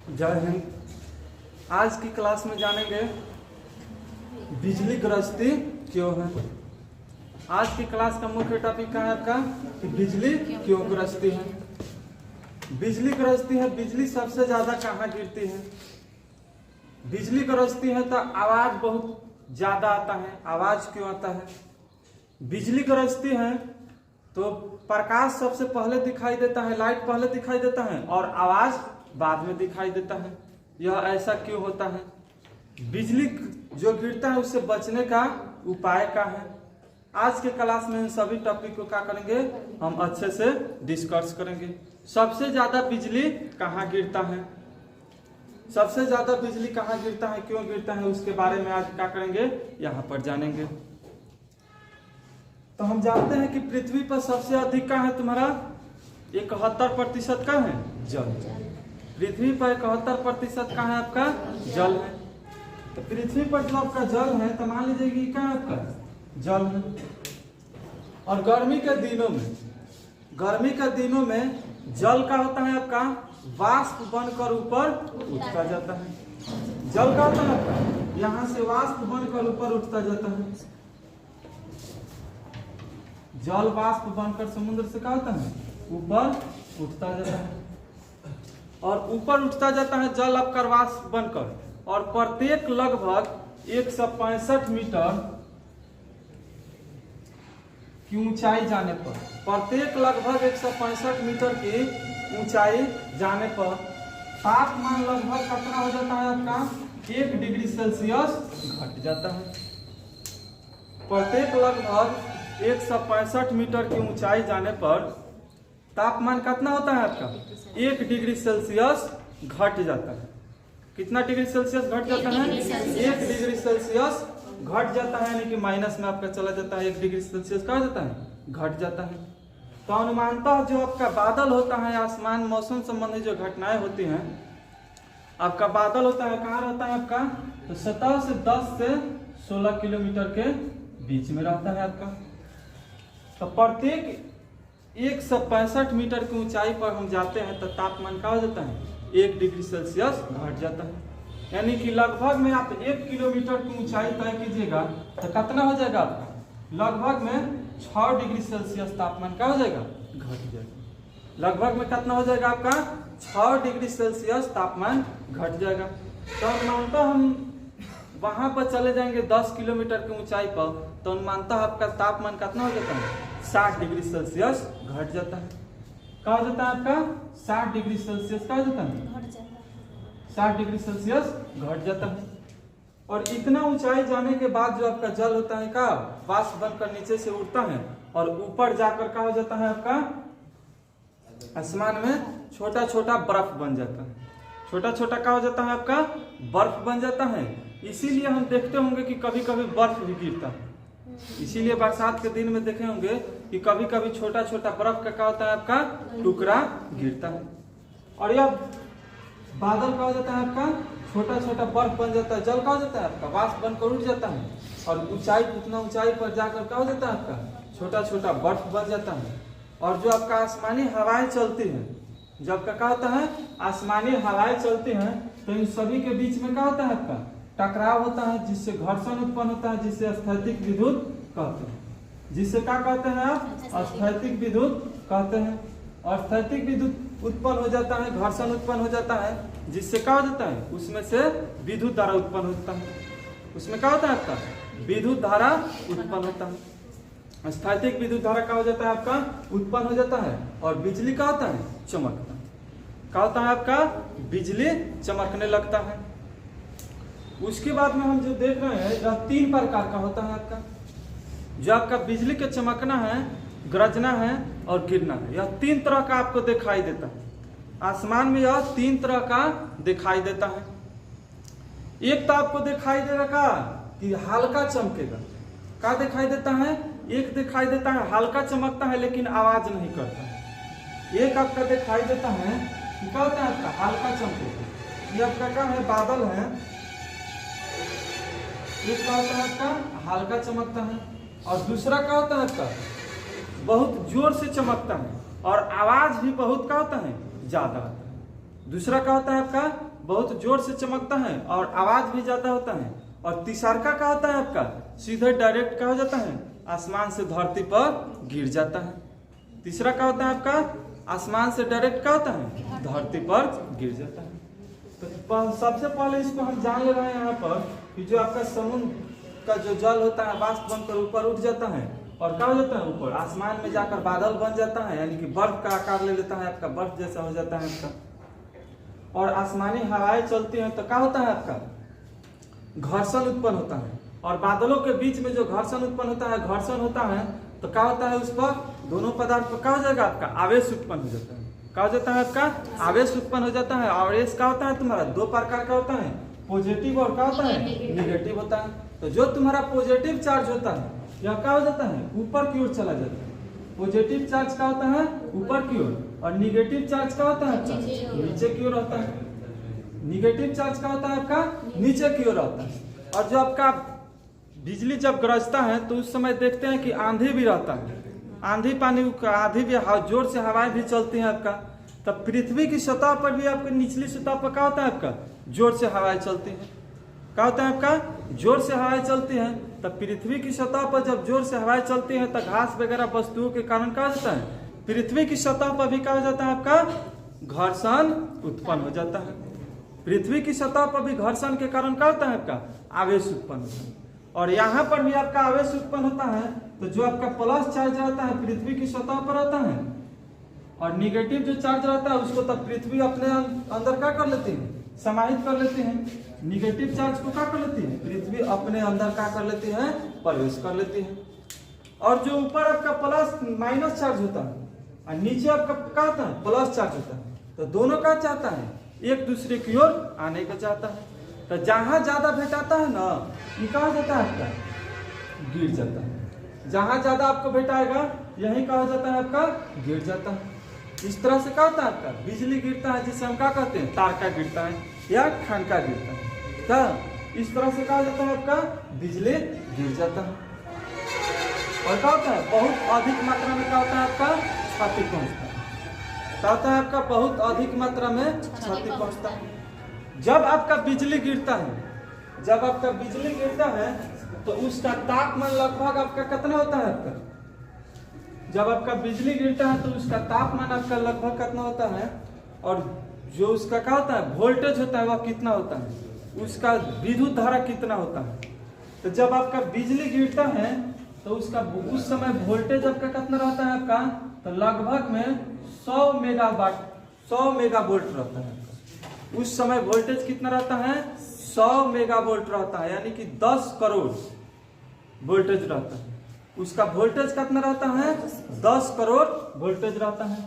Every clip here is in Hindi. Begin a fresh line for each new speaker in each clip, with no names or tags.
जय हिंद। आज की क्लास में जानेंगे बिजली गरजती क्यों है। आज की क्लास का मुख्य टॉपिक क्या है आपका कि बिजली क्यों गरजती है। बिजली गरजती है, बिजली सबसे ज्यादा कहाँ गिरती है। बिजली गरजती है तो आवाज बहुत ज्यादा आता है। आवाज क्यों आता है? बिजली गरजती है तो प्रकाश सबसे पहले दिखाई देता है, लाइट पहले दिखाई देता है और आवाज बाद में दिखाई देता है। यह ऐसा क्यों होता है? बिजली जो गिरता है उससे बचने का उपाय क्या है। आज के क्लास में इन सभी टॉपिक को क्या करेंगे, हम अच्छे से डिस्कस करेंगे। सबसे ज्यादा बिजली कहाँ गिरता है, सबसे ज्यादा बिजली कहाँ गिरता है, क्यों गिरता है, उसके बारे में आज क्या करेंगे, यहाँ पर जानेंगे। तो हम जानते हैं कि पृथ्वी पर सबसे अधिक का है तुम्हारा 71% का है जल। पृथ्वी पर 71% का है आपका जल है। तो पृथ्वी पर जो आपका जल है तो मान लीजिए कि क्या है आपका जल है। और गर्मी के दिनों में जल का होता है आपका वाष्प बनकर ऊपर उठता जाता है। जल का होता है आपका यहाँ से वाष्प बनकर ऊपर उठता जाता है। जल वाष्प बनकर समुद्र से क्या होता है ऊपर उठता जाता है। और ऊपर उठता जाता है जल आपका वाष्प बनकर। और प्रत्येक लगभग 165 मीटर की ऊंचाई जाने पर, प्रत्येक लगभग 165 मीटर की ऊंचाई जाने पर तापमान लगभग कितना हो जाता है आपका 1 डिग्री सेल्सियस घट जाता है। प्रत्येक लगभग 165 मीटर की ऊंचाई जाने पर तापमान कितना होता है आपका 1 डिग्री सेल्सियस घट जाता है। कितना डिग्री सेल्सियस घट जाता है? 1 डिग्री सेल्सियस घट जाता है, यानी कि माइनस में आपका चला जाता है। 1 डिग्री सेल्सियस क्या जाता है घट जाता है। तो अनुमानतः जो आपका बादल होता है, आसमान मौसम संबंधी जो घटनाएं होती हैं, आपका बादल होता है कहाँ रहता है आपका, तो सतह से 10 से 16 किलोमीटर के बीच में रहता है आपका। तो प्रत्येक 165 मीटर की ऊंचाई पर हम जाते हैं तो तापमान क्या हो जाता है 1 डिग्री सेल्सियस घट जाता है। यानी कि लगभग में आप 1 किलोमीटर की ऊंचाई तय कीजिएगा तो कितना हो जाएगा आपका, लगभग में 6 डिग्री सेल्सियस तापमान क्या हो जाएगा घट जाएगा। लगभग में कितना हो जाएगा आपका 6 डिग्री सेल्सियस तापमान घट जाएगा। तो मानता हम वहां पर चले जाएंगे 10 किलोमीटर की ऊंचाई पर, तो अनुमानतः आपका तापमान कितना हो जाता है 60 डिग्री सेल्सियस घट जाता है। क्या हो जाता है आपका 60 डिग्री सेल्सियस क्या हो जाता है 60 डिग्री सेल्सियस घट जाता है। और इतना ऊंचाई जाने के बाद जो आपका जल होता है का वाष्प बनकर नीचे से उड़ता है और ऊपर जाकर क्या हो जाता है आपका आसमान में छोटा छोटा बर्फ बन जाता है। छोटा छोटा क्या हो जाता है आपका बर्फ बन जाता है। इसीलिए हम देखते होंगे कि कभी कभी बर्फ भी गिरता है। इसीलिए बरसात के दिन में देखे होंगे कि कभी कभी छोटा छोटा बर्फ का क्या होता है आपका टुकड़ा गिरता है। और यह बादल का हो जाता है आपका छोटा छोटा बर्फ बन जाता है। जल का हो जाता है आपका वाष्प बनकर उठ जाता है और ऊंचाई उतना ऊंचाई पर जाकर क्या हो जाता है आपका छोटा छोटा बर्फ बन जाता है। और जो आपका आसमानी हवाएं चलती हैं, जब क्या होता है आसमानी हवाएं चलती हैं तो इन सभी के बीच में क्या होता है आपका टकराव होता है, जिससे घर्षण उत्पन्न होता है, जिससे स्थैतिक विद्युत कहते हैं। जिससे क्या कहते हैं आप स्थैतिक विद्युत कहते हैं। और स्थैतिक विद्युत उत्पन्न हो जाता है, घर्षण उत्पन्न हो जाता है, जिससे क्या हो जाता है उसमें से विद्युत धारा उत्पन्न होता है। उसमें क्या होता है आपका विद्युत धारा उत्पन्न होता है। स्थैतिक विद्युत धारा क्या हो जाता है आपका उत्पन्न हो जाता है। और बिजली का होता है चमकता है। क्या होता है आपका बिजली चमकने लगता है। उसके बाद में हम जो देख रहे हैं यह 3 प्रकार का होता है आपका। जो आपका बिजली के चमकना है, गरजना है और गिरना है, यह 3 तरह का आपको दिखाई देता है। आसमान में यह 3 तरह का दिखाई देता है। एक तो आपको दिखाई देगा कि हल्का चमकेगा। क्या दिखाई देता है? एक दिखाई देता है हल्का चमकता है लेकिन आवाज नहीं करता। एक आपका दिखाई देता है कि क्या होता है आपका हल्का चमकेगा। ये आपका क्या है बादल है। एक क्या होता है आपका हल्का चमकता है और दूसरा क्या होता है आपका बहुत जोर से चमकता है और आवाज भी बहुत क्या होता है ज्यादा आता है। दूसरा क्या होता है आपका, बहुत जोर से चमकता है और आवाज भी ज्यादा होता है। और तीसरा क्या होता है आपका, सीधे डायरेक्ट क्या हो जाता है, आसमान से धरती पर गिर जाता है। तीसरा क्या होता है आपका, आसमान से डायरेक्ट क्या होता है, धरती पर गिर जाता है। तो सबसे पहले इसको हम जान ले रहे हैं यहाँ पर कि जो आपका समुद्र का जो जल होता है वाष्प बनकर ऊपर उठ जाता है और क्या हो जाता है, ऊपर आसमान में जाकर बादल बन जाता है, यानी कि बर्फ का आकार ले लेता है, आपका बर्फ जैसा हो जाता है आपका। और आसमानी हवाएं चलती हैं तो क्या होता है आपका, घर्षण उत्पन्न होता है। और बादलों के बीच में जो घर्षण उत्पन्न होता है, घर्षण होता है तो क्या होता है, उस पर दोनों पदार्थ पर क्या हो जाएगा आपका, आवेश उत्पन्न हो जाता है। क्या हो जाता है आपका, आवेश उत्पन्न हो जाता है। आवेश क्या होता है तुम्हारा, दो प्रकार का होता है, पॉजिटिव और क्या होता है, निगेटिव होता है। तो जो तुम्हारा पॉजिटिव चार्ज होता है यह क्या हो जाता है, ऊपर की ओर चला जाता है। पॉजिटिव चार्ज क्या होता है, ऊपर की ओर, और निगेटिव चार्ज क्या होता है आपका, नीचे की ओर होता है। निगेटिव चार्ज क्या होता है आपका, नीचे की ओर होता है। और जो आपका बिजली जब गरजता है तो उस समय देखते हैं कि आंधी भी रहता है, आंधी पानी, आंधी भी, जोर से हवाएं भी चलती हैं आपका। तब पृथ्वी की सतह पर भी आपके निचली सतह पर क्या होता है आपका, जोर से हवाएं चलती हैं। क्या होता है आपका, जोर से हवाएं चलती हैं। तब पृथ्वी की सतह पर जब जोर से हवाएं चलती हैं तो घास वगैरह वस्तुओं के कारण क्या होता है, पृथ्वी की सतह पर भी क्या हो जाता है आपका, घर्षण उत्पन्न हो जाता है। पृथ्वी की सतह पर भी घर्षण के कारण क्या होता है आपका, आवेश उत्पन्न होता है। और यहाँ पर भी आपका आवेश उत्पन्न होता है। तो जो आपका प्लस चार्ज रहता है पृथ्वी की सतह पर रहता है, और निगेटिव जो चार्ज रहता है उसको तब पृथ्वी अपने अंदर क्या कर लेती है, समाहित कर लेते हैं। निगेटिव चार्ज को क्या कर लेती है, पृथ्वी अपने अंदर क्या कर लेती है, प्रवेश कर लेती है। और जो ऊपर आपका प्लस माइनस चार्ज होता है और नीचे आपका क्या होता है, प्लस चार्ज होता है, तो दोनों क्या चाहता है, एक दूसरे की ओर आने का चाहता है। तो जहां ज्यादा भेटाता है ना, ये क्या हो जाता है आपका, गिर जाता है। जहां ज्यादा आपको भेटाएगा यही क्या हो जाता है आपका, गिर जाता है। इस तरह से क्या होता है आपका, बिजली गिरता है जिसे हम क्या कहते हैं, तारका गिरता है या ठनका गिरता है। क्या इस तरह से क्या हो जाता है आपका, बिजली गिर जाता है। और क्या होता है, बहुत अधिक मात्रा में क्या होता है आपका, क्षति पहुंचता है। क्या होता है आपका, बहुत अधिक मात्रा में क्षति पहुंचता है। जब आपका बिजली गिरता है, जब आपका बिजली गिरता है तो उसका तापमान लगभग आपका कितना होता है आपका, जब आपका बिजली गिरता है तो उसका तापमान आपका लगभग कितना होता है, और जो उसका क्या होता है, वोल्टेज होता है वह कितना होता है, उसका विद्युत धारा कितना होता है। तो जब आपका बिजली गिरता है तो उसका उस समय वोल्टेज आपका कितना रहता है आपका, तो लगभग में 100 मेगावाट, 100 मेगावोल्ट रहता है। उस समय वोल्टेज कितना रहता है, 100 मेगावोल्ट रहता है, यानी कि 10 करोड़ वोल्टेज रहता है। उसका वोल्टेज कितना रहता है, 10 करोड़ वोल्टेज रहता है।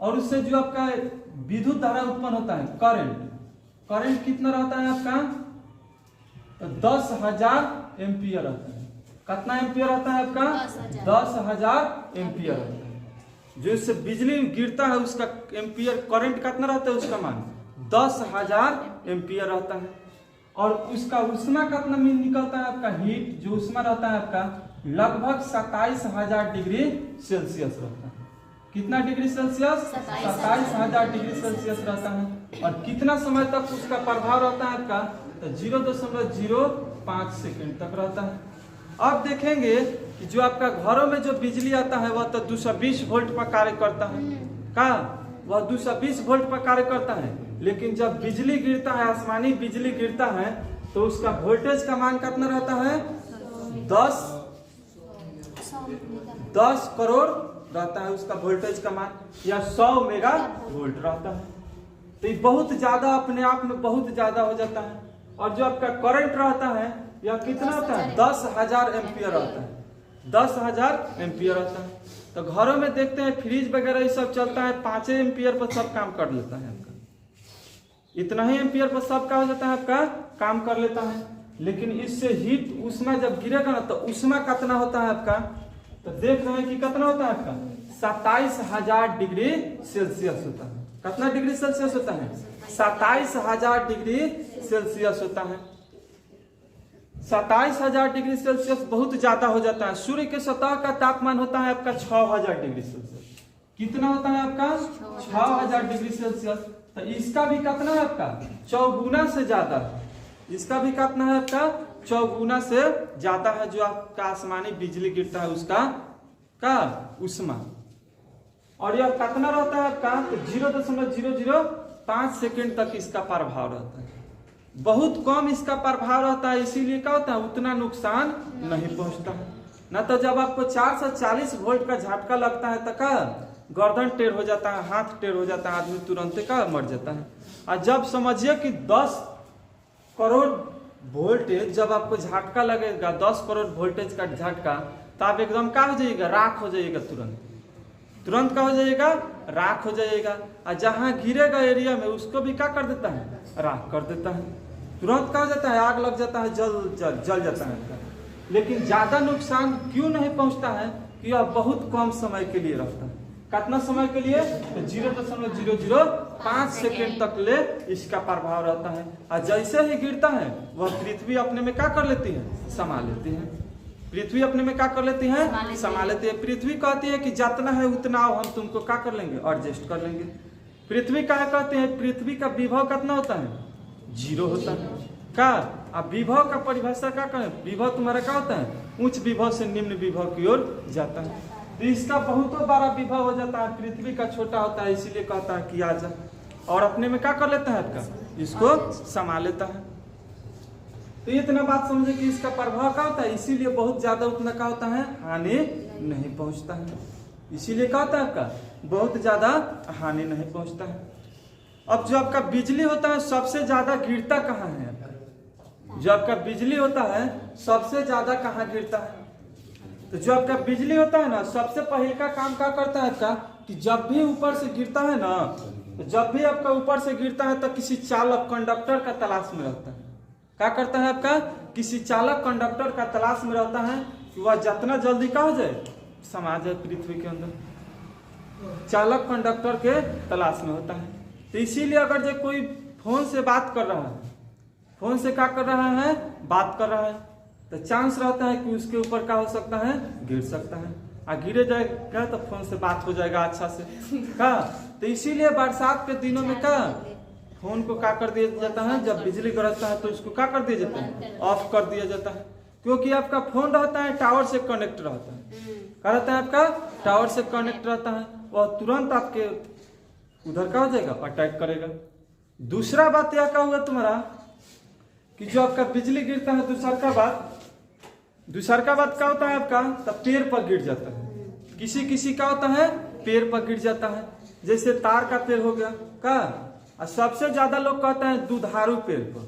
और उससे जो आपका विद्युत धारा उत्पन्न होता है, करंट, करंट कितना रहता है आपका, तो 10,000 एम्पियर रहता है। कितना एम्पियर रहता है आपका, 10,000 एम्पियर रहता है। जो इससे बिजली गिरता है उसका एम्पियर करंट कितना रहता है, उसका मान 10,000 एम्पियर रहता है। और उसका उष्मा कितना निकलता है आपका, हीट जो उष्मा रहता है आपका लगभग 27,000 डिग्री सेल्सियस रहता है। कितना डिग्री सेल्सियस, 27,000 डिग्री सेल्सियस रहता है। और कितना समय तक उसका प्रभाव रहता है आपका, तो 0.05 सेकेंड तक रहता है। अब देखेंगे कि जो आपका घरों में जो बिजली आता है वह तो 220 वोल्ट पर कार्य करता है। क्या वह 220 वोल्ट पर कार्य करता है, लेकिन जब बिजली गिरता है, आसमानी बिजली गिरता है, तो उसका वोल्टेज का मान कितना रहता है, 10 करोड़ रहता है उसका वोल्टेज का मान, या 100 मेगा वोल्ट रहता है। तो ये बहुत ज्यादा, अपने आप में बहुत ज्यादा हो जाता है। और जो आपका करंट रहता है यह कितना होता है, 10,000 एम्पियर रहता है, 10,000 एम्पियर रहता है। तो घरों में देखते हैं फ्रिज वगैरह ये सब चलता है, 5 एम्पियर पर सब काम कर लेता है आपका, इतना ही एम्पियर पर सब क्या हो जाता है आपका, काम कर लेता है। लेकिन इससे हीट उष्मा जब गिरेगा ना तो उष्मा कितना होता है आपका, तो देख रहे हैं कि कितना होता है आपका, 27,000 डिग्री सेल्सियस होता है। कितना डिग्री सेल्सियस होता है, 27,000 डिग्री सेल्सियस होता है। 27,000 डिग्री सेल्सियस बहुत ज्यादा हो जाता है। सूर्य के सतह का तापमान होता है आपका 6,000 डिग्री सेल्सियस। कितना होता है आपका, 6,000 डिग्री सेल्सियस। तो इसका भी कितना है आपका 4 से ज्यादा है। इसका भी कितना है आपका 4 से ज्यादा है जो आपका आसमानी बिजली गिरता है उसका का उष्मा। और यह कितना रहता है आपका 0.005 सेकेंड तक इसका प्रभाव रहता है। बहुत कम इसका प्रभाव रहता है, इसीलिए क्या होता है उतना नुकसान नहीं पहुंचता है। ना तो जब आपको 440 वोल्ट का झटका लगता है तो क्या गर्दन टेढ़ हो जाता है, हाथ टेढ़ हो जाता है, आदमी तुरंत का मर जाता है। और जब समझिए कि 10 करोड़ वोल्टेज जब आपको झटका लगेगा, 10 करोड़ वोल्टेज का झटका, तो आप एकदम क्या हो जाइएगा, राख हो जाइएगा, तुरंत क्या हो जाइएगा, राख हो जाइएगा। और जहां गिरेगा एरिया में उसको भी क्या कर देता है, राख कर देता है, तुरंत क्या हो जाता है, आग लग जाता है, जल जाता है। लेकिन ज्यादा नुकसान क्यों नहीं पहुंचता है कि यह बहुत कम समय के लिए रहता है। कितना समय के लिए, तो 0.005 सेकेंड तक ले इसका प्रभाव रहता है। और जैसे ही गिरता है वह पृथ्वी अपने में क्या कर लेती है, समा लेती है। पृथ्वी अपने में क्या कर लेती है, समा लेती है। पृथ्वी कहती है कि जितना है उतना हम तुमको क्या कर लेंगे, एडजस्ट कर लेंगे। पृथ्वी क्या कहते हैं, पृथ्वी का विभव कितना होता है, 0 होता है। क्या अब विभव का परिभाषा क्या करें, विभव तुम्हारा क्या होता है, उच्च विभव से निम्न विभव की ओर जाता है। तो इसका बहुत बड़ा विभव हो जाता है, पृथ्वी का छोटा होता है, इसीलिए कहता है कि आ जा, और अपने में क्या कर लेता है आपका, इसको समा लेता है। तो इतना बात समझे कि इसका प्रभाव क्या होता है, इसीलिए बहुत ज्यादा उतना क्या होता है, हानि नहीं पहुंचता है। इसीलिए क्या होता है आपका बहुत ज्यादा हानि नहीं पहुंचता है। अब जो आपका बिजली होता है सबसे ज्यादा गिरता कहाँ है आपका, जो आपका बिजली होता है सबसे ज्यादा कहाँ गिरता है, तो जो आपका बिजली होता है ना सबसे पहले का काम क्या करता है आपका, कि जब भी ऊपर से गिरता है ना, तो जब भी आपका ऊपर से गिरता है तो किसी चालक कंडक्टर का तलाश में रहता है। क्या करता है आपका, किसी चालक कंडक्टर का तलाश में रहता है कि वह जितना जल्दी क्या हो जाए, समा जाए पृथ्वी के अंदर, चालक कंडक्टर के तलाश में होता है। तो इसीलिए अगर जो कोई फोन से बात कर रहा है, फोन से क्या कर रहा है, बात कर रहा है, तो चांस रहता है कि उसके ऊपर क्या हो सकता है, गिर सकता है। और गिरे जाएगा तो फोन से बात हो जाएगा अच्छा से क्या। तो इसीलिए बरसात के दिनों में क्या फोन को क्या कर दिया जाता है, जब बिजली गरजता है तो उसको क्या कर दिया जाता है, ऑफ कर दिया जाता है। क्योंकि आपका फोन रहता है टावर से कनेक्ट रहता है, क्या रहता है आपका, टावर से कनेक्ट रहता है, वह तुरंत आपके उधर क्या हो जाएगा, अटैक करेगा। दूसरा बात यह क्या हुआ तुम्हारा कि जो आपका बिजली गिरता है, दूसरा का बात क्या होता है आपका, तब पेड़ पर गिर जाता है। किसी क्या होता है, पेड़ पर गिर जाता है, जैसे तार का पेड़ हो गया क्या। और सबसे ज्यादा लोग कहते हैं दूधारू पेड़ पर।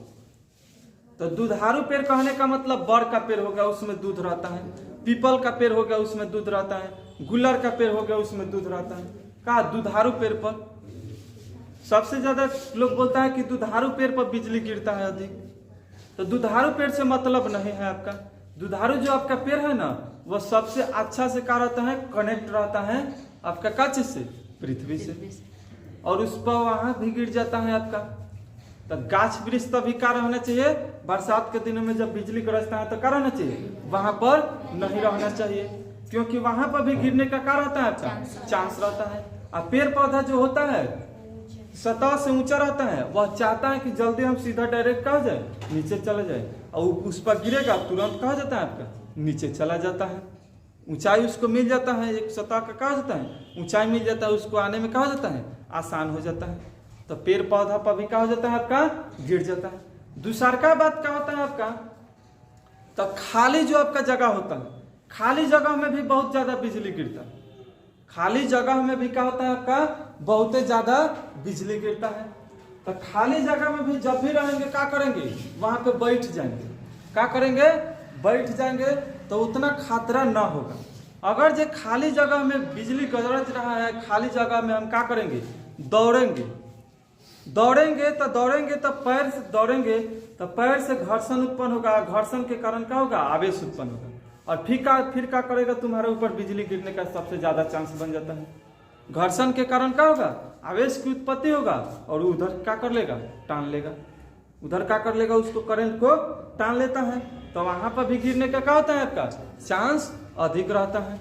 तो दूधारू पेड़ कहने का मतलब बड़ का पेड़ हो गया उसमें दूध रहता है, पीपल का पेड़ हो गया उसमें दूध रहता है, गुलर का पेड़ हो गया उसमें दूध रहता है। क्या दूधारू पेड़ पर सबसे ज्यादा लोग बोलता है कि दूधारू पेड़ पर बिजली गिरता है अधिक। तो दूधारू पेड़ से मतलब नहीं है आपका, दूधारू जो आपका पेड़ है ना वो सबसे अच्छा से क्या रहता है, कनेक्ट रहता है आपका क्या चीज से, पृथ्वी से, और उस पर वहां भी गिर जाता है आपका। तो गाछ वृक्ष तभी क्या रहना चाहिए, बरसात के दिनों में जब बिजली गरजता है तो क्या रहना चाहिए, वहां पर नहीं रहना चाहिए, क्योंकि वहां पर भी गिरने का क्या रहता है आपका, चांस रहता है। और पेड़ पौधा जो होता है सतह से ऊंचा रहता है, वह चाहता है कि जल्दी हम सीधा डायरेक्ट कहा जाए, नीचे चले जाए, और उस पर गिरेगा तुरंत कहा जाता है आपका, नीचे चला जाता है। ऊंचाई उसको मिल जाता है, एक सतह का कहा जाता है, ऊंचाई मिल जाता है, उसको आने में कहा जाता है, आसान हो जाता है। तो पेड़ पौधा पर भी क्या हो जाता है आपका, गिर जाता है। दूसरा का बात क्या होता है आपका, तो खाली जो आपका जगह होता है, खाली जगह में भी बहुत ज्यादा बिजली गिरता है। खाली जगह में भी क्या होता है आपका, बहुत ज्यादा बिजली गिरता है। तो खाली जगह में भी जब भी रहेंगे क्या करेंगे, वहां पे बैठ जाएंगे, क्या करेंगे, बैठ जाएंगे, तो उतना खतरा ना होगा। अगर जो खाली जगह में बिजली गरज रहा है, खाली जगह में हम क्या करेंगे, दौड़ेंगे तो पैर से दौड़ेंगे तो पैर से घर्षण उत्पन्न होगा, घर्षण के कारण क्या होगा, आवेश उत्पन्न होगा, और फिर क्या करेगा, तुम्हारे ऊपर बिजली गिरने का सबसे ज्यादा चांस बन जाता है। घर्षण के कारण क्या होगा, आवेश की उत्पत्ति होगा, और उधर क्या कर लेगा, टान लेगा, उधर क्या कर लेगा, उसको करंट को टान लेता है। तो वहां पर भी गिरने का क्या होता है आपका, चांस अधिक रहता है।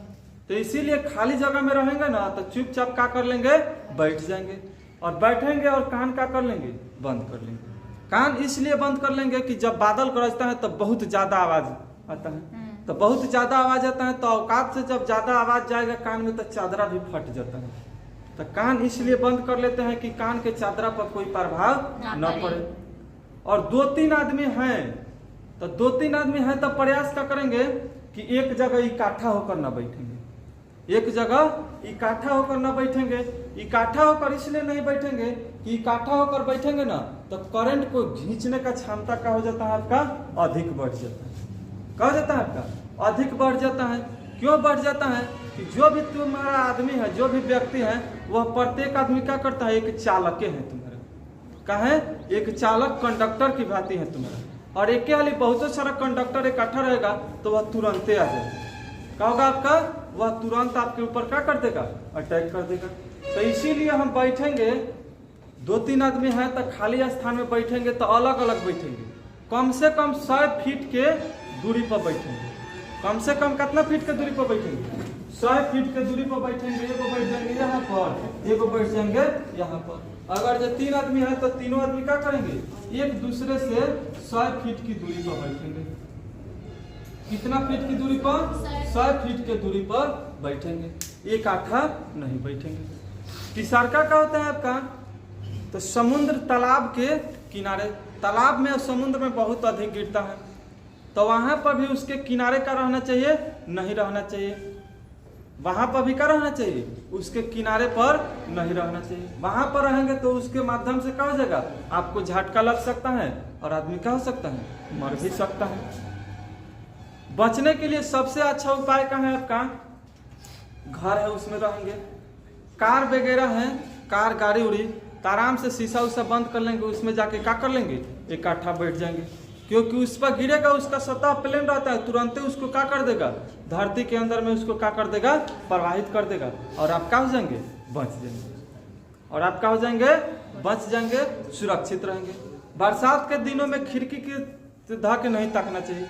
तो इसीलिए खाली जगह में रहेंगे ना तो चुपचाप क्या कर लेंगे, बैठ जाएंगे। और बैठेंगे और कान क्या कर लेंगे, बंद कर लेंगे। कान इसलिए बंद कर लेंगे कि जब बादल गरजता है तब बहुत ज्यादा आवाज आता है, तो बहुत ज्यादा आवाज आता है तो औकात से जब ज्यादा आवाज जाएगा कान में तो चादरा भी फट जाता है। तो कान इसलिए बंद कर लेते हैं कि कान के चादरा पर कोई प्रभाव न पड़े। और 2-3 आदमी हैं तो 2-3 आदमी हैं तो प्रयास क्या करेंगे कि एक जगह इकट्ठा होकर न बैठेंगे, एक जगह इकट्ठा होकर न बैठेंगे। इकट्ठा होकर इसलिए नहीं बैठेंगे कि इकट्ठा होकर बैठेंगे ना तो करंट को खींचने का क्षमता क्या हो जाता है आपका, अधिक बढ़ जाता है। क्या हो जाता है आपका, अधिक बढ़ जाता है। क्यों बढ़ जाता है कि जो भी तुम्हारा आदमी है, जो भी व्यक्ति है, वह प्रत्येक आदमी क्या करता है, एक चालक है तुम्हारा, क्या है, एक चालक कंडक्टर की भांति है तुम्हारा। और एक वाली बहुत सारा कंडक्टर इकट्ठा रहेगा तो वह तुरंत आ जाएगा। क्या होगा आपका, वह तुरंत आपके ऊपर क्या कर देगा, अटैक कर देगा। तो इसीलिए हम बैठेंगे, 2-3 आदमी हैं तो खाली स्थान में बैठेंगे तो अलग अलग बैठेंगे, कम से कम 100 फीट के दूरी पर बैठेंगे। कम से कम कितना फीट के दूरी पर बैठेंगे, 100 फीट के दूरी पर बैठेंगे। एगो बैठ जाएंगे यहाँ पर, एगो बैठ जाएंगे यहाँ पर। अगर जो 3 आदमी है तो तीनों आदमी क्या करेंगे, एक दूसरे से 100 फीट की दूरी पर बैठेंगे। कितना फीट की दूरी पर, 100 फीट के दूरी पर बैठेंगे, एक आठा नहीं बैठेंगे। तिसरका क्या होता है आपका, तो समुद्र तालाब के किनारे, तालाब में और समुद्र में बहुत अधिक गिरता है तो वहां पर भी उसके किनारे का रहना चाहिए, नहीं रहना चाहिए। वहां पर भी क्या रहना चाहिए, उसके किनारे पर नहीं रहना चाहिए। वहां पर रहेंगे तो उसके माध्यम से क्या हो जाएगा, आपको झटका लग सकता है और आदमी क्या हो सकता है, मर भी सकता है। बचने के लिए सबसे अच्छा उपाय क्या है आपका, घर है उसमें रहेंगे। कार वगैरह है, कार गाड़ी उड़ी तो आराम से शीशा उसा बंद कर लेंगे, उसमें जाके क्या कर लेंगे, इकट्ठा बैठ जाएंगे। क्योंकि उस पर गिरेगा, उसका सतह प्लेन रहता है, तुरंत ही उसको क्या कर देगा, धरती के अंदर में उसको क्या कर देगा, प्रवाहित कर देगा और आप क्या हो जाएंगे, बच जाएंगे। और आप क्या हो जाएंगे, बच जाएंगे, सुरक्षित रहेंगे। बरसात के दिनों में खिड़की के धा के नहीं ताकना चाहिए,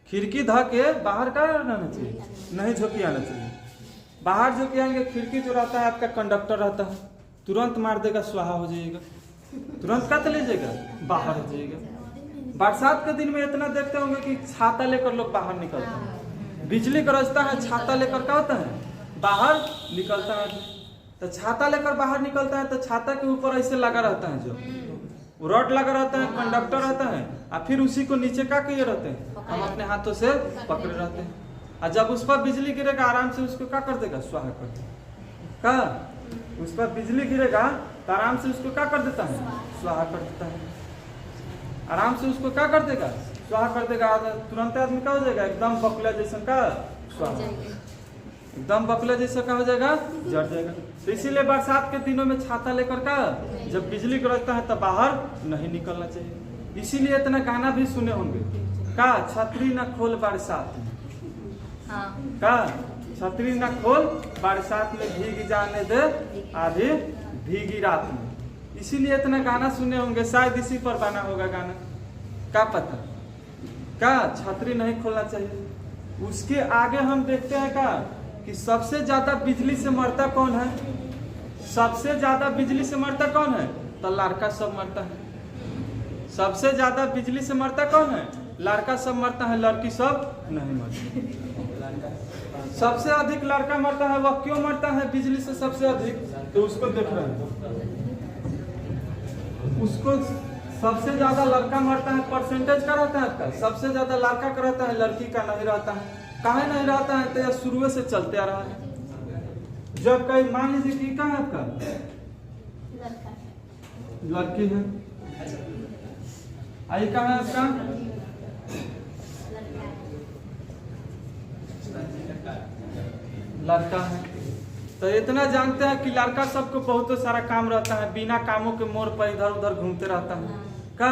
खिड़की धा के बाहर क्या रहना चाहिए, नहीं झोंकी आना चाहिए। बाहर झोंकी आएंगे, खिड़की जो रहता है आपका कंडक्टर रहता है, तुरंत मार देगा, स्वाहा हो जाएगा, तुरंत क्या ले जाएगा, बाहर हो जाएगा। बरसात के दिन में इतना देखते होंगे कि छाता लेकर लोग बाहर निकलते हैं, बिजली गरजता है, छाता लेकर क्या होता है, बाहर निकलता है। तो छाता लेकर बाहर निकलता है तो छाता के ऊपर ऐसे लगा रहता है, जो रॉड लगा रहता है, कंडक्टर रहता है, और फिर उसी को नीचे क्या किए रहते हैं, हम अपने हाथों से पकड़े रहते हैं। और जब उस पर बिजली गिरेगा आराम से उसको क्या कर देगा, स्वाहा कर देगा। क्या, उस पर बिजली गिरेगा तो आराम से उसको क्या कर देता है, स्वाहा कर देता है। आराम से उसको क्या कर देगा, स्वाहा कर देगा। तुरंत आदमी क्या हो जाएगा, एकदम बकुला जैसा का स्वाहा, एकदम बकुला जैसा क्या हो जाएगा, जड़ जाएगा। तो इसीलिए बरसात के दिनों में छाता लेकर का, जब बिजली गरजता है तब बाहर नहीं निकलना चाहिए। इसीलिए इतना गाना भी सुने होंगे, का छतरी न खोल बरसात में, का छतरी न खोल बरसात में, भीग जाने दे आधी भीगी रात में। इसीलिए इतना गाना सुने होंगे, शायद इसी पर बना होगा गाना, क्या पता। क्या छतरी नहीं खोलना चाहिए। उसके आगे हम देखते हैं का कि सबसे ज्यादा बिजली से मरता कौन है, सबसे ज्यादा बिजली से मरता कौन है, तो लड़का सब मरता है। सबसे ज्यादा बिजली से मरता कौन है, लड़का सब मरता है, लड़की सब नहीं मरती। सबसे अधिक लड़का मरता है, वह क्यों मरता है बिजली से सबसे अधिक, तो उसको देख रहे हैं, उसको सबसे ज्यादा लड़का मरता है। परसेंटेज का रहता है आपका, सबसे ज्यादा लड़का का रहता है, लड़की का नहीं रहता है। काहे नहीं रहता है, तो यह शुरू से चलते आ रहा है। जब कहीं मान लीजिए कि क्या है आपका, लड़की है, आई कहाँ है आपका, लड़का है। तो इतना जानते हैं कि लड़का सबको बहुत सारा काम रहता है, बिना कामों के मोड़ पर इधर उधर घूमते रहता है। का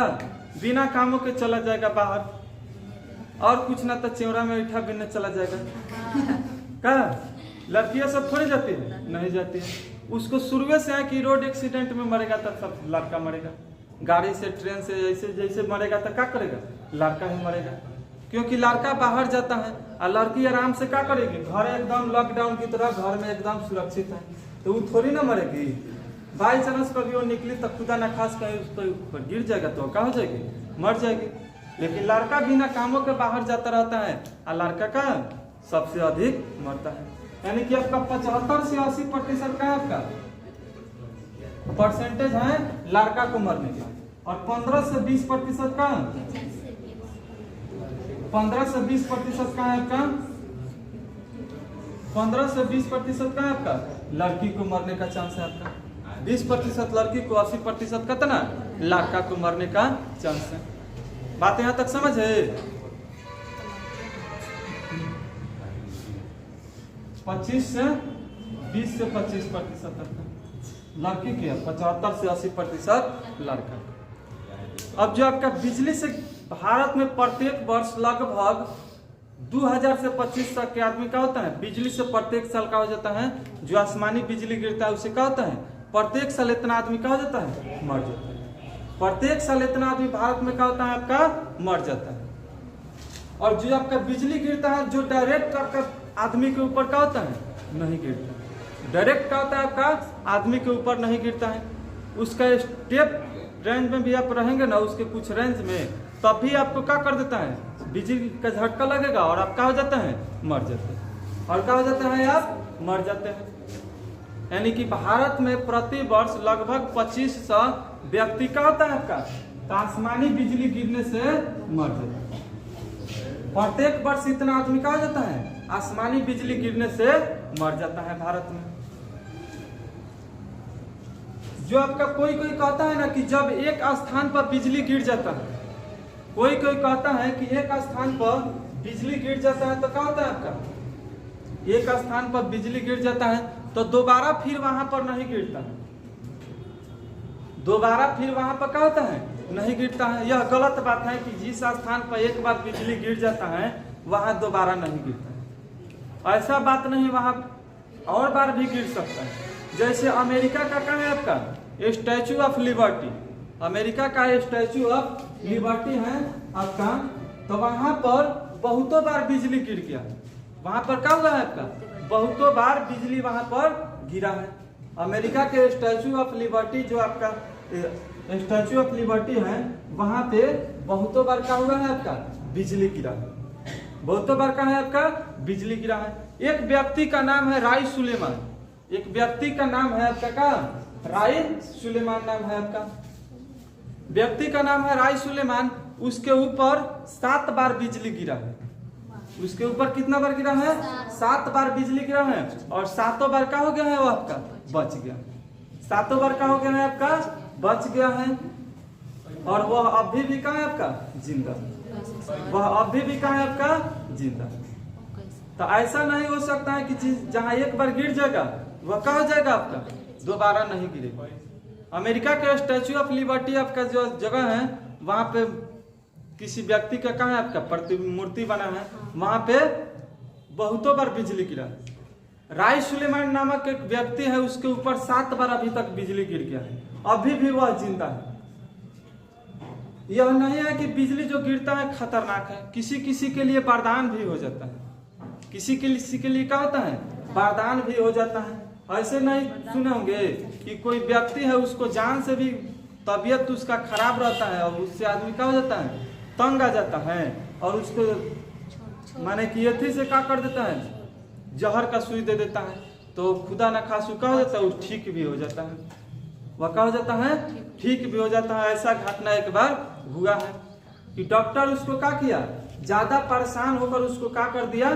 बिना कामों के चला जाएगा बाहर, और कुछ ना तो चेवरा में ईठा बिनने चला जाएगा। का लड़कियां सब थोड़ी जाती है, नहीं जाती है। उसको शुरू से है कि रोड एक्सीडेंट में मरेगा तो सब लड़का मरेगा, गाड़ी से ट्रेन से जैसे जैसे मरेगा तो क्या करेगा, लड़का ही मरेगा। क्योंकि लड़का बाहर जाता है और लड़की आराम से क्या करेगी, घर एकदम लॉकडाउन की तरह घर में एकदम सुरक्षित है, तो वो थोड़ी ना मरेगी, बाई चांस कभी वो निकली तो खुदा न खास कहीं उस पर गिर जाएगा तो क्या हो जाएगी, मर जाएगी। लेकिन लड़का बिना कामों के बाहर जाता रहता है और लड़का का सबसे अधिक मरता है। यानी कि आपका 75 से 80% का आपका परसेंटेज है लड़का को मरने का, और 15 से 20% का 15 से 20% का है आपका 15 से 20% का है आपका लड़की को मरने का चांस है आपका। 20% लड़की को, 80% कितना लड़का को मरने का चांस है। बात यहाँ तक समझ है? 25 से 20 से 25% तक लड़की की, 75 से 80% लड़का। अब जो आपका बिजली से भारत में प्रत्येक वर्ष लगभग 2000 से 25 तक के आदमी का होता है बिजली से प्रत्येक साल का हो जाता है। जो आसमानी बिजली गिरता है उसे क्या होता है, प्रत्येक साल इतना आदमी का हो जाता है, मर जाता है। प्रत्येक साल इतना आदमी भारत में क्या होता है आपका, मर जाता है। और जो आपका बिजली गिरता है जो डायरेक्ट आपका आदमी के ऊपर क्या होता है, नहीं गिरता। डायरेक्ट क्या होता है आपका आदमी के ऊपर नहीं गिरता है। उसका स्टेप रेंज में भी आप रहेंगे ना, उसके कुछ रेंज में, तब भी आपको क्या कर देता है, बिजली का झटका लगेगा और आप क्या हो जाता है, मर जाते हैं। और क्या हो जाता है, आप मर जाते हैं। यानी कि भारत में प्रति वर्ष लगभग 2500 व्यक्ति का होता है आपका तो आसमानी बिजली गिरने से मर जाता है। प्रत्येक वर्ष इतना आदमी का हो जाता है आसमानी बिजली गिरने से मर जाता है भारत में। जो आपका कोई कहता है ना कि जब एक स्थान पर बिजली गिर जाता है, कोई कहता है कि एक स्थान पर बिजली गिर जाता है तो क्या होता है आपका, एक स्थान पर बिजली गिर जाता है तो दोबारा फिर वहां पर नहीं गिरता है, दोबारा फिर वहां पर क्या होता है, नहीं गिरता है। यह गलत बात है कि जिस स्थान पर एक बार बिजली गिर जाता है वहां दोबारा नहीं गिरता है। ऐसा बात नहीं, वहां और बार भी गिर सकता है। जैसे अमेरिका का क्या है आपका स्टैचू ऑफ लिबर्टी, अमेरिका का स्टैचू ऑफ लिबर्टी है आपका, तो वहां पर बहुतों बार बिजली गिर गया। वहां पर क्या हुआ है आपका, बहुतों बार बिजली वहां पर गिरा है। अमेरिका के स्टैचू ऑफ लिबर्टी जो आपका स्टैचू ऑफ लिबर्टी है वहां पे बहुतों बार क्या हुआ है आपका, बिजली गिरा है। बहुतों बार क्या है आपका, बिजली गिरा है। एक व्यक्ति का नाम है राय सुलेमान, एक व्यक्ति का नाम है आपका क्या, राय सुलेमान नाम है आपका। व्यक्ति का नाम है राय सुलेमान, उसके ऊपर 7 बार बिजली गिरा है। उसके ऊपर कितना बार गिरा है, 7 बार बिजली गिरा है, और 7 बार क्या हो गया है वो आपका, बच गया। 7 बार क्या हो गया है आपका, बच गया है। और वह अभी भी कहाँ है आपका, जिंदा, वह अभी भी कहाँ है आपका, जिंदा। तो ऐसा नहीं हो सकता है कि चीज जहाँ एक बार गिर जाएगा वह क्या हो जाएगा आपका, दोबारा नहीं गिरेगा। अमेरिका के स्टैचू ऑफ लिबर्टी आपका जो जगह है वहां पे किसी व्यक्ति का कहाँ है आपका प्रतिमूर्ति बना है, वहां पे बहुतों बार बिजली गिरा। राय सुलेमान नामक एक व्यक्ति है, उसके ऊपर 7 बार अभी तक बिजली गिर गया है, अभी भी वह जिंदा है। यह नहीं है कि बिजली जो गिरता है खतरनाक है, किसी किसी के लिए वरदान भी हो जाता है, किसी के लिए क्या होता है, वरदान भी हो जाता है। ऐसे नहीं सुने होंगे कि कोई व्यक्ति है उसको जान से भी तबीयत उसका खराब रहता है और उससे आदमी क्या हो जाता है, तंग आ जाता है, और उसको माने कि एथी से क्या कर देता है, जहर का सुई दे देता है, तो खुदा न खासू क्या हो जाता है, वो ठीक भी हो जाता है। वह क्या हो जाता है, ठीक भी हो जाता है। ऐसा घटना एक बार हुआ है कि डॉक्टर उसको क्या किया, ज्यादा परेशान होकर उसको क्या कर दिया,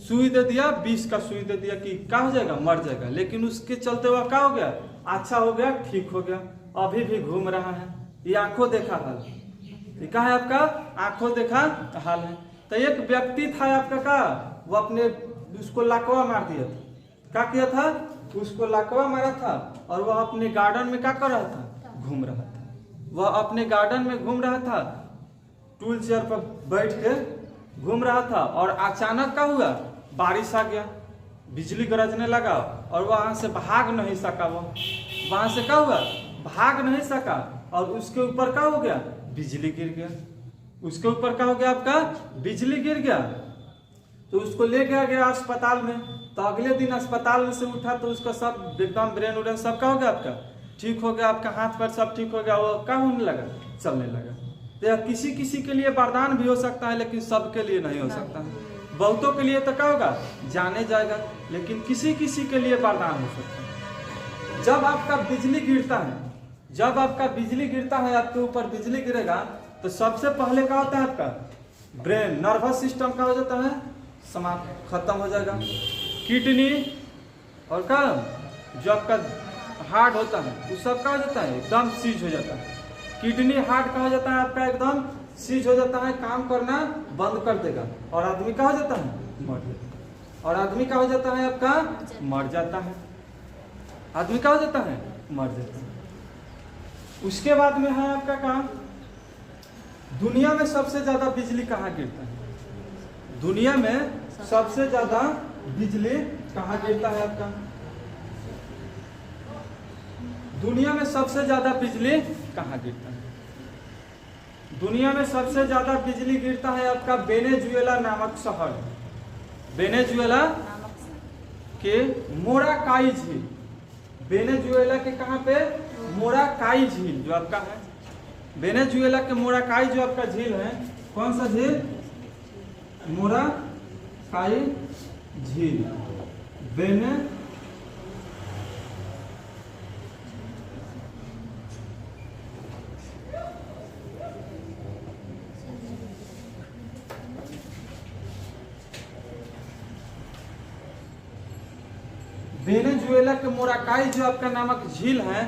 सुई दे दिया, विष का सुई दे दिया कि क्या हो जाएगा, मर जाएगा। लेकिन उसके चलते हुआ क्या हो गया, अच्छा हो गया, ठीक हो गया, अभी भी घूम रहा है। ये आंखों देखा हाल, ये क्या है आपका, आंखों देखा हाल है। तो एक व्यक्ति था आपका का, वो अपने उसको लाकवा मार दिया था। क्या किया था, उसको लाकवा मारा था, और वह अपने गार्डन में क्या कर रहा था, घूम रहा था। वह अपने गार्डन में घूम रहा था, टूल चेयर पर बैठ के घूम रहा था, और अचानक क्या हुआ, बारिश आ गया, बिजली गरजने लगा, और वहां से भाग नहीं सका। वो वहां से क्या हुआ, भाग नहीं सका, और उसके ऊपर क्या हो गया, बिजली गिर गया। उसके ऊपर क्या हो गया आपका, बिजली गिर गया। तो उसको ले गया अस्पताल में। तो अगले दिन अस्पताल में से उठा तो उसका सब एकदम ब्रेन उरेन सब का हो गया, आपका ठीक हो गया, आपका हाथ पैर सब ठीक हो गया, वो क्या होने लगा, चलने लगा। तो यह किसी किसी के लिए वरदान भी हो सकता है, लेकिन सबके लिए नहीं हो सकता है। बहुतों के लिए तो क्या होगा, जाने जाएगा, लेकिन किसी किसी के लिए वरदान हो सकता है। जब आपका बिजली गिरता है, जब आपका बिजली गिरता है, आपके ऊपर बिजली गिरेगा तो सबसे पहले क्या होता है, आपका ब्रेन नर्वस सिस्टम का हो जाता है, समाप्त, खत्म हो जाएगा। किडनी और क्या जो आपका हार्ट होता है वो सब का हो जाता है, एकदम सीज हो जाता है। किडनी हार्ट का हो जाता है, आपका एकदम सीज हो जाता है, काम करना बंद कर देगा, और आदमी का हो जाता है, मर जाता है। और आदमी का हो जाता है, आपका मर जाता है, आदमी का हो जाता है, मर जाता है। उसके बाद में है आपका काम, दुनिया में सबसे ज्यादा बिजली कहाँ गिरता है, दुनिया में सबसे ज्यादा बिजली कहाँ गिरता है आपका, दुनिया में सबसे ज्यादा बिजली कहाँ गिरता है, दुनिया में सबसे ज्यादा बिजली गिरता है आपका वेनेजुएला नामक शहर, वेनेजुएला के मोराकाई झील, वेनेजुएला के कहाँ पे, मोराकाई झील जो आपका है, वेनेजुएला के मोराकाई जो आपका झील है, कौन सा झील, मोराकाई झील, वेनेजुएला के मोराकाई जो आपका नामक झील है,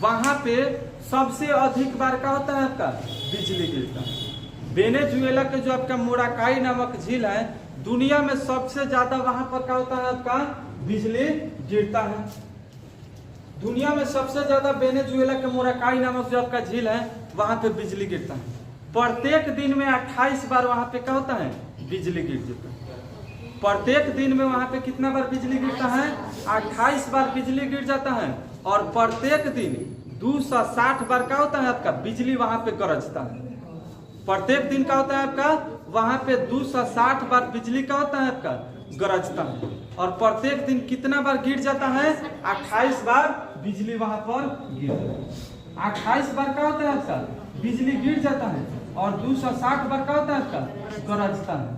वहां पे सबसे अधिक बार का होता है, आपका बिजली गिरता है। वेनेजुएला के जो आपका मोराकाई नामक झील है, दुनिया में सबसे ज्यादा वहां पर क्या होता है, आपका बिजली गिरता है। दुनिया में सबसे ज्यादा वेनेजुएला के मोराकाई नामक जो आपका झील है, वहां पे बिजली गिरता है। प्रत्येक दिन में 28 बार वहां पे क्या होता है, बिजली गिर जाता है। प्रत्येक दिन में वहां पे कितना बार बिजली गिरता है, 28 बार बिजली गिर जाता है। और प्रत्येक दिन 260 बार क्या होता है, आपका बिजली वहां पे गरजता है। प्रत्येक दिन का होता है आपका वहां पे 260 बार बिजली का होता है, आपका गरजता है। और प्रत्येक दिन कितना बार गिर जाता है, 28 बार बिजली वहां पर गिर जाता है। 28 बार का होता है, आपका बिजली गिर जाता है, और 260 बार का होता है, आपका गरजता है।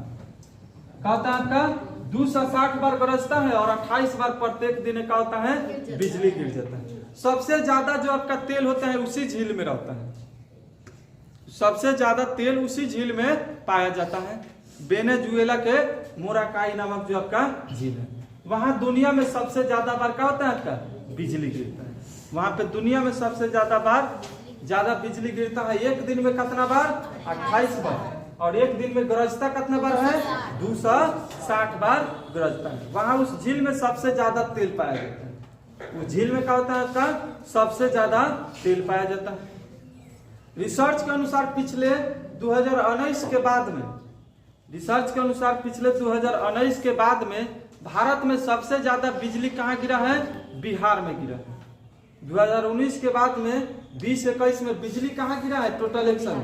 क्या होता है, आपका 260 बार गरजता है, और 28 बार प्रत्येक दिन का होता है, बिजली गिर जाता है। सबसे ज्यादा जो आपका तेल होता है उसी झील में रहता है, सबसे ज्यादा तेल उसी झील में पाया जाता है। वेनेजुएला के मोराकाई नामक जो आपका झील है, वहां दुनिया में सबसे ज्यादा बार क्या होता है, आपका बिजली गिरता है। वहां पे दुनिया में सबसे ज्यादा बार ज्यादा बिजली गिरता है। एक दिन में कितना बार, 28 बार। और एक दिन में गरजता कितना बार है, 260 बार गरजता है। वहां उस झील में सबसे ज्यादा तेल पाया जाता है। उस झील में क्या होता है, आपका सबसे ज्यादा तेल पाया जाता है। रिसर्च के अनुसार पिछले 2019 के बाद में, रिसर्च के अनुसार पिछले 2019 के बाद में भारत में सबसे ज्यादा बिजली कहाँ गिरा है, बिहार में गिरा है। 2019 के बाद में 2021 में बिजली कहाँ गिरा है, टोटल एक्शन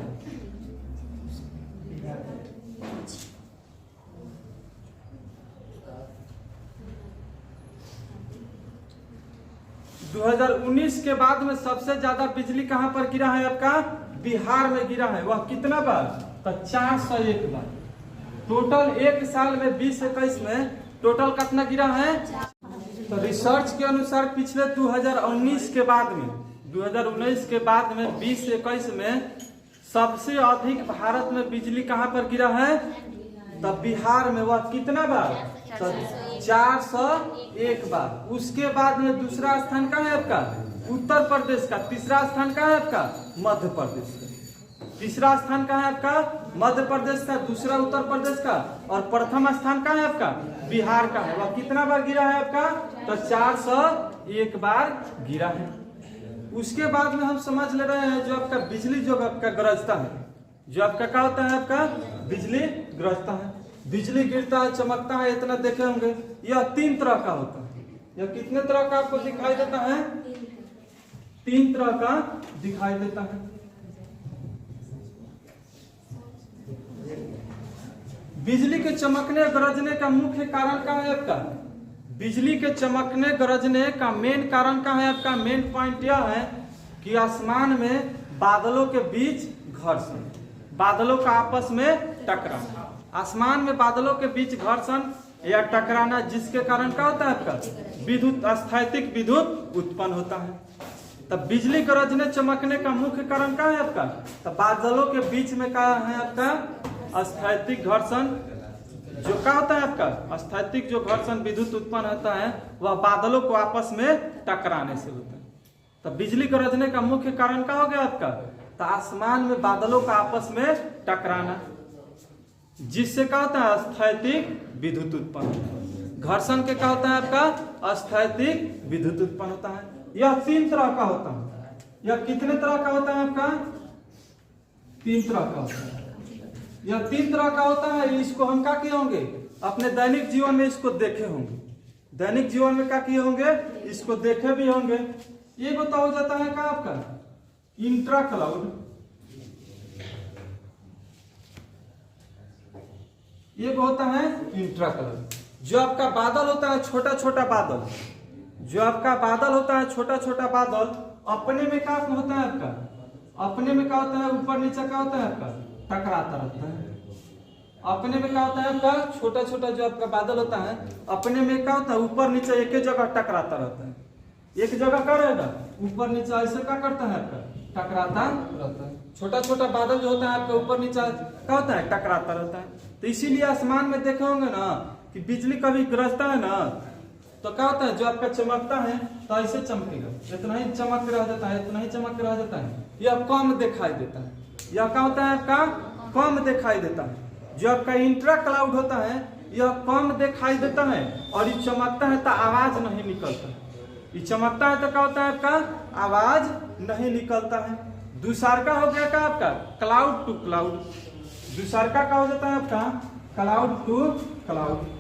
2019 के बाद में सबसे ज्यादा बिजली कहां पर गिरा है, आपका बिहार में गिरा है। वह कितना बार, तो 401 बार। टोटल एक साल में 2021 में टोटल कितना गिरा है। तो रिसर्च के अनुसार पिछले 2019 के बाद में 2019 के बाद में 2021 में सबसे अधिक भारत में बिजली कहां पर गिरा है, तब बिहार में। वह कितना बार, तो 401 बार। उसके बाद में दूसरा स्थान कहाँ है आपका, उत्तर प्रदेश का। तीसरा स्थान कहाँ है आपका, मध्य प्रदेश का। तीसरा स्थान कहाँ है आपका, मध्य प्रदेश का। दूसरा उत्तर प्रदेश का। और प्रथम स्थान कहाँ है आपका, बिहार का है। वह कितना बार गिरा है आपका, तो 401 बार गिरा है। उसके बाद में हम समझ ले रहे हैं जो आपका बिजली जो आपका गरजता है, जो आपका क्या होता है, आपका बिजली गरजता है, बिजली गिरता है, चमकता है, इतना देखे होंगे। यह 3 तरह का होता है। यह कितने तरह का आपको दिखाई देता है, 3 तरह का दिखाई देता है। बिजली के चमकने गरजने का मुख्य कारण क्या है आपका, बिजली के चमकने गरजने का मेन कारण क्या है आपका? मेन पॉइंट यह है कि आसमान में बादलों के बीच घर्षण, बादलों का आपस में टकराना, आसमान में बादलों के बीच घर्षण या टकराना, जिसके कारण क्या होता है आपका? विद्युत, स्थैतिक विद्युत उत्पन्न होता है। तब बिजली गरजने चमकने का मुख्य कारण क्या है आपका? तो बादलों के बीच में क्या है आपका? स्थैतिक घर्षण। जो क्या होता है आपका? स्थैतिक जो घर्षण विद्युत उत्पन्न होता है वह बादलों को आपस में टकराने से होता है। तो बिजली गरजने का मुख्य कारण क्या हो गया आपका? तो आसमान में बादलों का आपस में टकराना, जिससे क्या होता है? स्थैतिक विद्युत उत्पन्न होता है। घर्षण के क्या होता है आपका? स्थैतिक विद्युत उत्पन्न होता है। यह 3 तरह का होता है। यह कितने तरह का होता है आपका? 3 तरह का होता है। यह 3 तरह का होता है। इसको हम क्या किए होंगे? अपने दैनिक जीवन में इसको देखे होंगे। दैनिक जीवन में क्या किए होंगे? इसको देखे भी होंगे। ये तो हो जाता है क्या आपका? Intra cloud. ये होता है इंट्रा क्लाउड। जो आपका बादल होता है, छोटा छोटा बादल, जो आपका बादल होता है, छोटा छोटा बादल, अपने में क्या होता है आपका? अपने में क्या होता है? ऊपर नीचे क्या होता है आपका? टकराता रहता है। अपने में क्या होता है आपका? छोटा छोटा जो आपका बादल होता है, अपने में क्या होता है? ऊपर नीचे एक ही जगह टकराता रहता है। एक जगह क्या रहेगा? ऊपर नीचे ऐसे क्या करता है आपका? टकराता रहता है। छोटा छोटा बादल जो होता है आपका ऊपर नीचे क्या होता है? टकराता रहता है। तो इसीलिए आसमान में देखे होंगे ना कि बिजली कभी गरजता है ना, तो क्या होता है? जो आपका चमकता है तो ऐसे चमकेगा, इतना ही चमक रह जाता है, इतना ही चमक रह जाता है। यह कम दिखाई देता है। यह क्या होता है आपका? कम दिखाई देता है। जो आपका इंट्रा क्लाउड होता है यह कम दिखाई देता है और ये चमकता है तो आवाज नहीं निकलता। ये चमकता है तो क्या होता है आपका? आवाज नहीं निकलता है। दूसरा हो गया क्या आपका? Cloud to cloud. दूसरा क्या हो जाता है आपका? Cloud to cloud.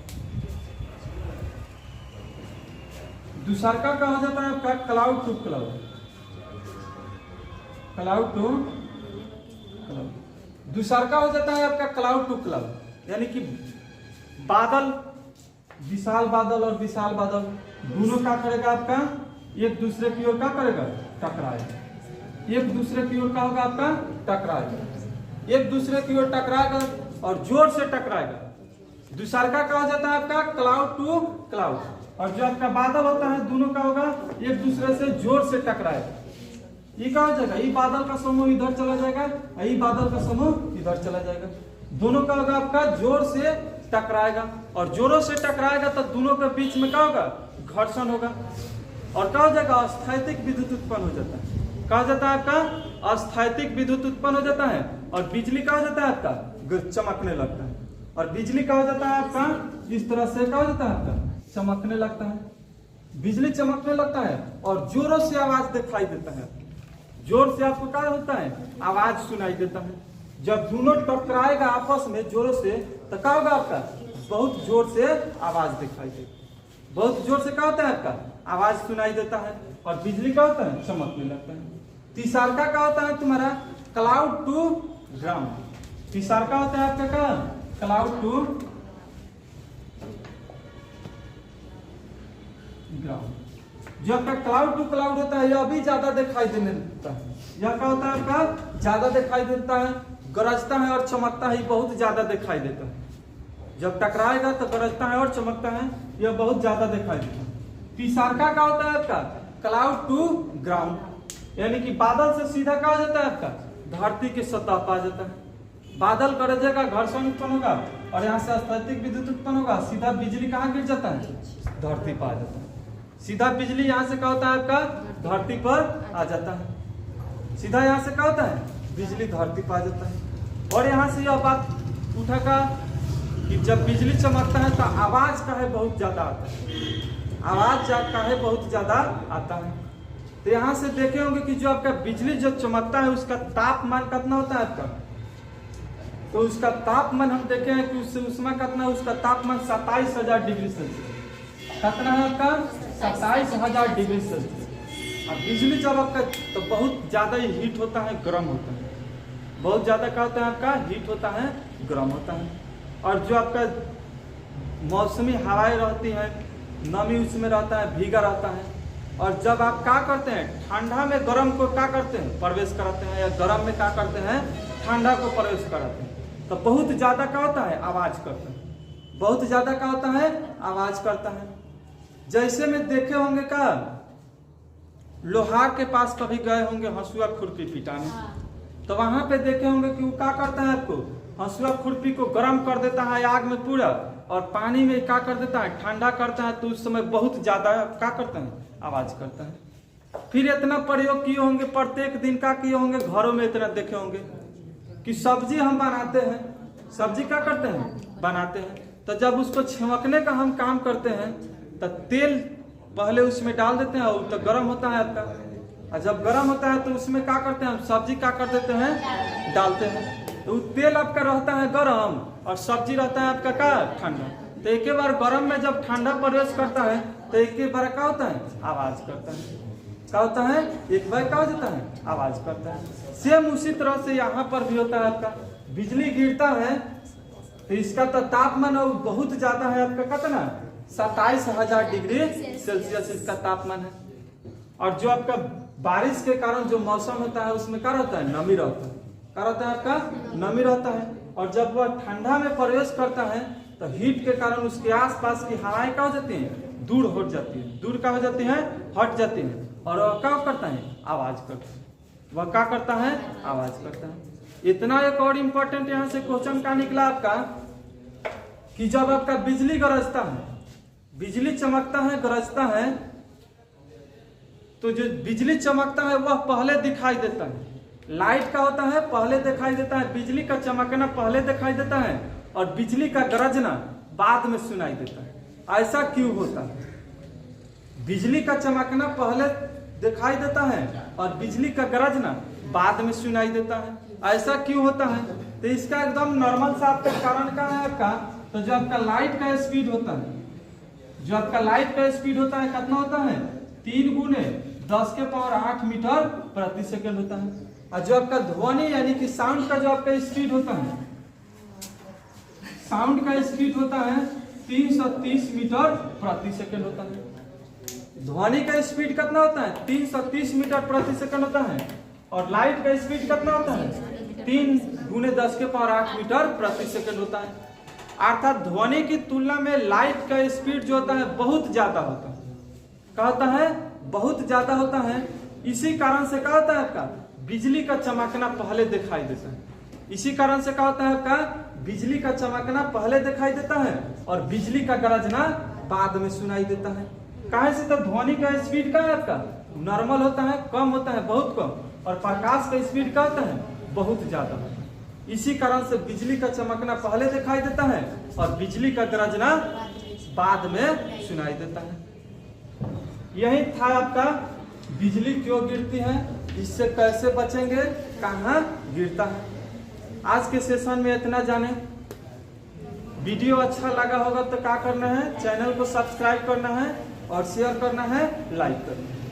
दूसरा क्या हो जाता है आपका? Cloud to cloud. Cloud to cloud. दूसरा हो जाता है आपका क्लाउड टू क्लाउड, यानी कि बादल, विशाल बादल और विशाल बादल दोनों क्या करेगा आपका? एक दूसरे की ओर क्या करेगा? टकराएगा। एक दूसरे की ओर क्या होगा आपका? टकराएगा। एक दूसरे की ओर टकराएगा और जोर से टकराएगा। दूसरा क्या हो जाता है आपका? Cloud to cloud. और जो आपका बादल होता है दोनों का होगा एक दूसरे से जोर से टकराएगा। ये क्या हो जाएगा? ये बादल का समूह इधर चला जाएगा, ये बादल का समूह इधर चला जाएगा। दोनों का होगा आपका? जोर से टकराएगा। और जोरों से टकराएगा तो दोनों के बीच में क्या होगा? घर्षण होगा। और क्या हो जाएगा? स्थैतिक विद्युत उत्पन्न हो जाता है। क्या हो जाता है आपका? स्थैतिक विद्युत उत्पन्न हो जाता है। और बिजली क्या हो जाता है आपका? चमकने लगता है। और बिजली क्या हो जाता है आपका? इस तरह से क्या हो जाता है आपका? चमकने लगता है। बिजली चमकने लगता है और जोरों से आवाज दिखाई देता है। जोर से आपको क्या होता है? आवाज सुनाई देता है। जब दोनों टकराएगा आपस में जोरों से तो क्या होगा आपका? बहुत जोर से आवाज दिखाई देती। बहुत जोर से क्या होता है आपका? आवाज सुनाई देता है। और बिजली क्या होता है? चमकने लगता है। तीसरा क्या होता है तुम्हारा? Cloud to ground. तीसरा क्या होता है आपका? क्या? Cloud to ground. जो आपका क्लाउड टू क्लाउड होता है यह भी ज्यादा दिखाई देने लगता है। यह क्या होता है आपका? ज्यादा दिखाई देता है, गरजता है और चमकता है, बहुत ज्यादा दिखाई देता है। जब टकराएगा तो गरजता है और चमकता है, यह बहुत ज्यादा दिखाई देता है। तीसरा क्या होता है आपका? क्लाउड टू ग्राउंड, यानी कि बादल से सीधा क्या हो जाता है आपका? धरती के सतह पर आ जाता है। बादल गरजेगा, घर्षण उत्पन्न होगा और यहाँ से स्थैतिक विद्युत उत्पन्न होगा। सीधा बिजली कहाँ गिर जाता है? धरती पर आ जाता है। सीधा बिजली यहाँ से क्या होता है आपका? धरती पर आ जाता है। सीधा यहाँ से क्या होता है? बिजली धरती पर आ जाता है। और यहाँ से यह बात उठागा कि जब बिजली चमकता है तो आवाज का है बहुत ज्यादा आता है। आवाज का है बहुत ज्यादा आता है। तो यहाँ से देखे होंगे कि जो आपका बिजली जो चमकता है उसका तापमान कितना होता है आपका? तो उसका तापमान हम देखे हैं कि उससे उसमें कितना? उसका तापमान 27,000 डिग्री सेल्सियस। कितना है आपका? 27,000 डिग्री सेल्सियस। अब बिजली जब आपका तो बहुत ज्यादा ही हीट होता है, गर्म होता है। बहुत ज्यादा क्या होता है आपका? हीट होता है, गर्म होता है। और जो आपका मौसमी हवाएं रहती हैं नमी उसमें रहता है, भीगा रहता है। और जब आप क्या करते हैं, ठंडा में गर्म को क्या करते हैं, प्रवेश कराते हैं, या गर्म में क्या करते हैं, ठंडा को प्रवेश कराते हैं, तो बहुत ज़्यादा क्या होता है, आवाज़ करता है। बहुत ज़्यादा क्या होता है, आवाज़ करता है। जैसे में देखे होंगे का लोहार के पास कभी गए होंगे हंसुआ खुरपी पिटाने, तो वहां पे देखे होंगे कि वो क्या करता है, आपको हंसुआ खुरपी को गर्म कर देता है आग में पूरा, और पानी में क्या कर देता है, ठंडा करता है, तो उस समय बहुत ज्यादा क्या करता है, आवाज करता है। फिर इतना प्रयोग किए होंगे, प्रत्येक दिन का किए होंगे, घरों में इतना देखे होंगे कि सब्जी हम बनाते हैं, सब्जी क्या करते हैं, बनाते हैं, तो जब उसको छमकने का हम काम करते हैं तो तेल पहले उसमें डाल देते हैं, और तो गर्म होता है आपका, और जब गर्म होता है तो उसमें क्या करते हैं, हम सब्जी क्या कर देते हैं, डालते हैं, तो तेल आपका रहता है गर्म और सब्जी रहता है आपका क्या, ठंडा। तो एक बार गर्म में जब ठंडा प्रवेश करता है तो एक बार क्या होता है, आवाज करता है। क्या होता है, एक बार क्या हो जाता है, आवाज करता है। सेम उसी तरह से यहाँ पर भी होता है आपका, बिजली गिरता है तो इसका तो तापमान बहुत ज्यादा है आपका, कितना 27,000 डिग्री सेल्सियस इसका तापमान है। और जो आपका बारिश के कारण जो मौसम होता है उसमें क्या रहता है, नमी रहता है, क्या रहता है आपका, नमी रहता है। और जब वह ठंडा में प्रवेश करता है तो हीट के कारण उसके आसपास की हवाएं क्या हो जाती हैं, दूर हट जाती है, दूर क्या हो जाती है, हट जाती है, और वह क्या करता है, आवाज करता है। वह क्या करता है, आवाज करता है। इतना एक और इम्पोर्टेंट यहाँ से क्वेश्चन का निकला आपका कि जब आपका बिजली गरजता है, बिजली चमकता है, गरजता है, तो जो बिजली चमकता है वह पहले दिखाई देता है। लाइट का होता है पहले दिखाई देता है, बिजली का चमकना पहले दिखाई देता है, और बिजली का गरजना बाद में सुनाई देता है। ऐसा क्यों होता है, बिजली का चमकना पहले दिखाई देता है और बिजली का गरजना बाद में सुनाई देता है, ऐसा क्यों होता है? तो इसका एकदम नॉर्मल सा आपका कारण क्या है आपका, तो जो आपका लाइट का स्पीड होता है, जो आपका लाइट का स्पीड होता है कितना होता है, 3 गुने 10⁸ मीटर प्रति सेकंड होता है। और जो आपका ध्वनि यानी कि साउंड का जो आपका स्पीड होता है, साउंड का स्पीड होता है 330 मीटर प्रति सेकंड होता है। ध्वनि का स्पीड कितना होता है, 330 मीटर प्रति सेकंड होता है, और लाइट का स्पीड कितना होता है, 3 गुने 10⁸ मीटर प्रति सेकंड होता है। अर्थात ध्वनि की तुलना में लाइट का स्पीड जो होता है बहुत ज्यादा होता है। क्या होता है, बहुत ज्यादा होता है। इसी कारण से क्या होता है आपका, बिजली का चमकना पहले दिखाई देता है। इसी कारण से क्या होता है आपका, बिजली का चमकना पहले दिखाई देता है और बिजली का गरजना बाद में सुनाई देता है। काहे से, तो ध्वनि का स्पीड क्या है आपका, नॉर्मल होता है, कम होता है, बहुत कम, और प्रकाश का स्पीड क्या होता है, बहुत ज्यादा होता है। इसी कारण से बिजली का चमकना पहले दिखाई देता है और बिजली का गरजना बाद में सुनाई देता है। यही था आपका बिजली क्यों गिरती है, इससे कैसे बचेंगे, कहाँ गिरता है। आज के सेशन में इतना जाने। वीडियो अच्छा लगा होगा तो क्या करना है, चैनल को सब्सक्राइब करना है और शेयर करना है, लाइक करना है।